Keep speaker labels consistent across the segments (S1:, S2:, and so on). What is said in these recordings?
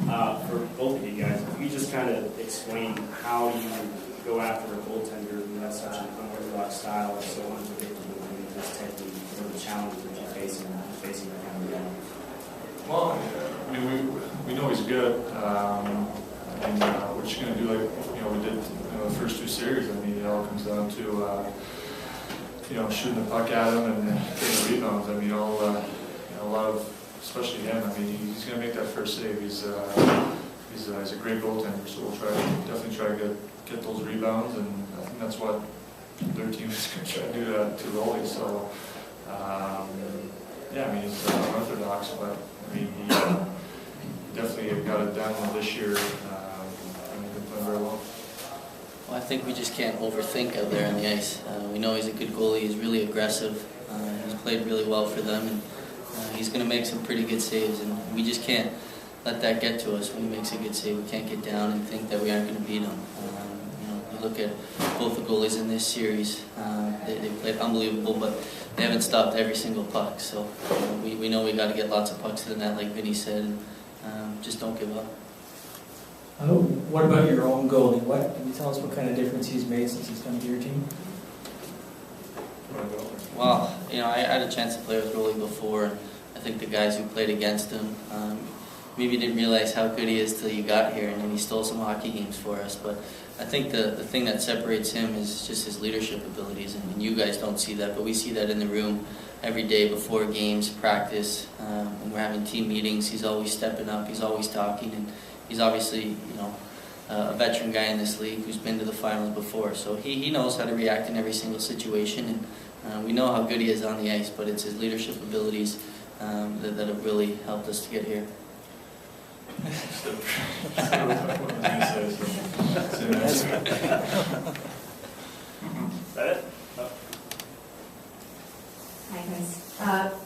S1: For both of you guys, if you just kind of explain how you go after a goaltender who has such an unorthodox style and so unpredictable, and this type of the challenges that you're facing that kind of game.
S2: Well, I mean, we know he's good, and we're just going to do like we did the first two series. I mean, it all comes down to shooting the puck at him and getting rebounds. I mean, a lot of, especially him. I mean, he's going to make that first save. He's a great goaltender, so we'll definitely try to get those rebounds, and I think that's what their team is going to try to do to goalies. So, yeah, I mean, he's unorthodox, but I mean, he definitely got it done this year, and he's been playing very well.
S3: Well, I think we just can't overthink out there on the ice. We know he's a good goalie. He's really aggressive. He's played really well for them, and he's going to make some pretty good saves. And we just can't let that get to us when he makes a good save. We can't get down and think that we aren't going to beat him. You look at both the goalies in this series. They played unbelievable, but they haven't stopped every single puck. So we know we got to get lots of pucks to the net, like Vinny said, and just don't give up.
S4: What about your own goalie? Can you tell us what kind of difference he's made since he's come to your team?
S3: Well, I had a chance to play with goalie before, and I think the guys who played against him maybe didn't realize how good he is till you got here, and then he stole some hockey games for us. But I think the thing that separates him is just his leadership abilities, and you guys don't see that, but we see that in the room every day before games, practice, when we're having team meetings. He's always stepping up, he's always talking, and he's obviously, a veteran guy in this league who's been to the finals before. So he knows how to react in every single situation, and we know how good he is on the ice, but it's his leadership abilities that have really helped us to get here.
S5: Hi guys.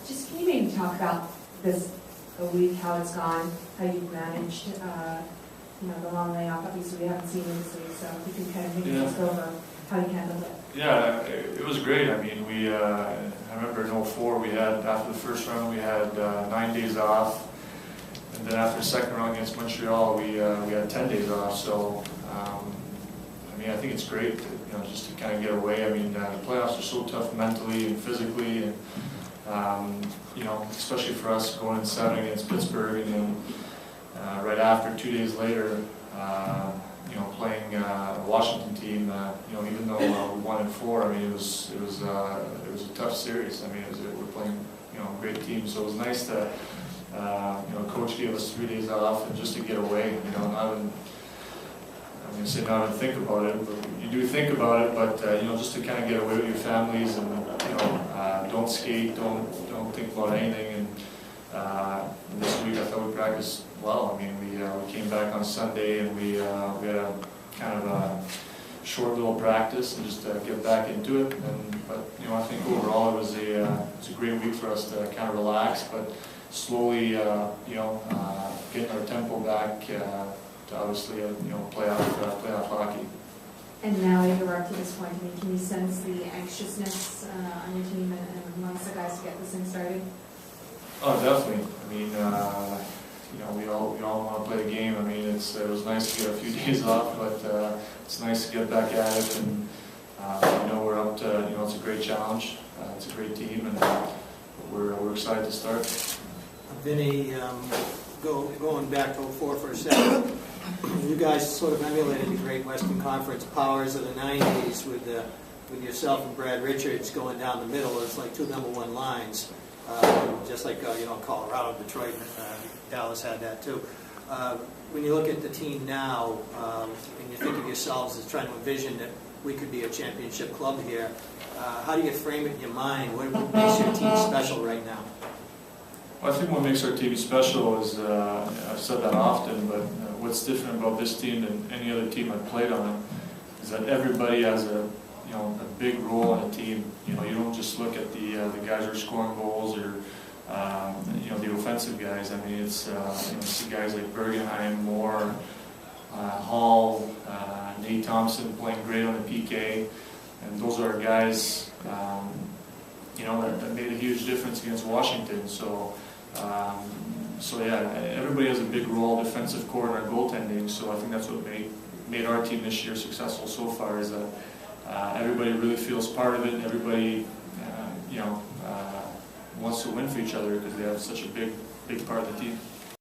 S5: Just can you maybe talk about a week, how it's gone, how you've managed, the long layoff. Obviously we haven't seen it this week, so if you can kind of maybe just go over how you handled it.
S2: Yeah, it was great. I mean, I remember in 2004 we had, after the first round, we had 9 days off. And then after the second round against Montreal, we had 10 days off. So, I mean, I think it's great, just to kind of get away. I mean, the playoffs are so tough mentally and physically, and especially for us going in 7 against Pittsburgh, and then right after, 2 days later, playing a Washington team. Even though we won in 4, I mean, it was a tough series. I mean, we're playing a great team, so it was nice to. Coach gave us 3 days off, and just to get away. Not even think about it, but you do think about it. But just to kind of get away with your families, and don't skate, don't think about anything. And this week I thought we practiced well. I mean, we came back on Sunday, and we had a kind of a short little practice, and just to get back into it. But I think overall it was a great week for us to kind of relax, but slowly, getting our tempo back to obviously, playoff hockey.
S5: And now you're up to this point. I mean, can you sense the anxiousness on your team and amongst the guys to get this thing started?
S2: Oh, definitely. I mean, we all want to play the game. I mean, it was nice to get a few days off, but it's nice to get back at it. And we're up to, it's a great challenge. It's a great team, and we're excited to start.
S6: Vinny, going back to 2004 for a second, you guys sort of emulated the great Western Conference powers of the 90s with yourself and Brad Richards going down the middle. It's like 2 #1 lines, just like Colorado, Detroit, Dallas had that too. When you look at the team now, and you think of yourselves as trying to envision that we could be a championship club here, how do you frame it in your mind? What makes your team special right now?
S2: Well, I think what makes our team special is, I've said that often, but what's different about this team than any other team I've played on is that everybody has a big role in a team. You don't just look at the guys who are scoring goals, or the offensive guys. I mean, it's see guys like Bergenheim, Moore, Hall, Nate Thompson playing great on the PK, and those are guys that made a huge difference against Washington. So So yeah, everybody has a big role, defensive core and our goaltending, so I think that's what made our team this year successful so far, is that everybody really feels part of it, and everybody wants to win for each other because they have such a big part of the team.